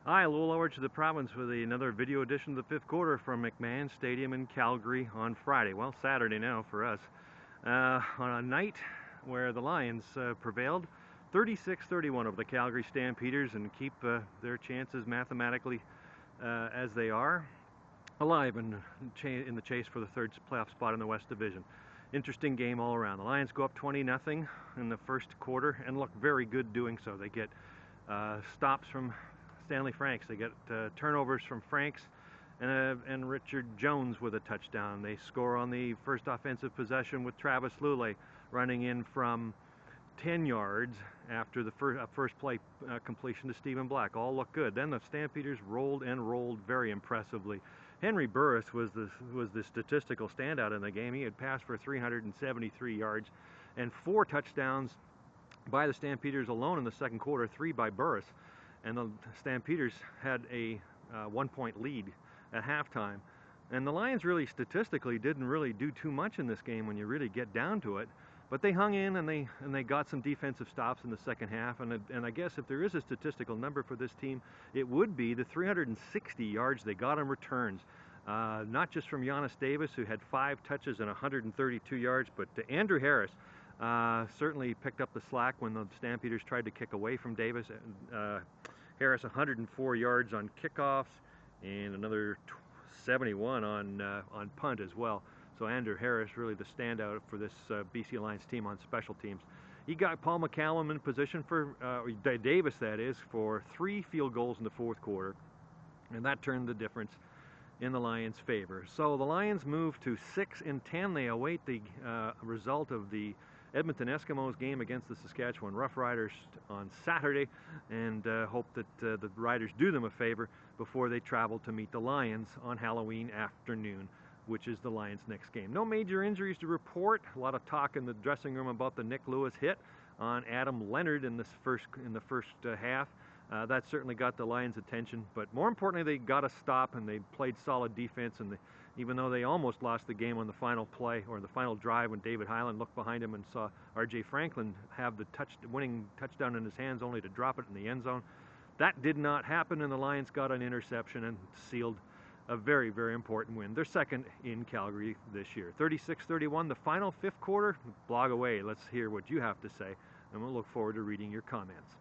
Hi, a little over to the province with another video edition of the fifth quarter from McMahon Stadium in Calgary on Friday. Well, Saturday now for us. On a night where the Lions prevailed 36-31 over the Calgary Stampeders and keep their chances mathematically as they are alive in the chase for the third playoff spot in the West Division. Interesting game all around. The Lions go up 20-0 in the first quarter and look very good doing so. They get stops from Stanley Franks. They get turnovers from Franks and Richard Jones with a touchdown. They score on the first offensive possession with Travis Lulay running in from 10 yards after the first play completion to Stephen Black. All looked good. Then the Stampeders rolled and rolled very impressively. Henry Burris was the statistical standout in the game. He had passed for 373 yards and 4 touchdowns by the Stampeders alone in the second quarter, 3 by Burris. And the Stampeders had a 1-point lead at halftime. And the Lions really statistically didn't really do too much in this game when you really get down to it. But they hung in and they got some defensive stops in the second half. And I guess if there is a statistical number for this team, it would be the 360 yards they got on returns. Not just from Giannis Davis, who had 5 touches and 132 yards, but to Andrew Harris. Certainly picked up the slack when the Stampeders tried to kick away from Davis. Harris 104 yards on kickoffs and another 71 on punt as well. So Andrew Harris really the standout for this BC Lions team on special teams. He got Paul McCallum in position for Davis, that is, for 3 field goals in the fourth quarter, and that turned the difference in the Lions' favor. So the Lions move to 6-10. They await the result of the Edmonton Eskimos game against the Saskatchewan Roughriders on Saturday, and hope that the Riders do them a favor before they travel to meet the Lions on Halloween afternoon, which is the Lions' next game. No major injuries to report. A lot of talk in the dressing room about the Nick Lewis hit on Adam Leonard in the first half. That certainly got the Lions' attention, but more importantly, they got a stop and they played solid defense. And even though they almost lost the game on the final play or the final drive when David Hyland looked behind him and saw R.J. Franklin have the winning touchdown in his hands only to drop it in the end zone, that did not happen, and the Lions got an interception and sealed a very, very important win. They're second in Calgary this year. 36-31, the final fifth quarter. Blog away. Let's hear what you have to say, and we'll look forward to reading your comments.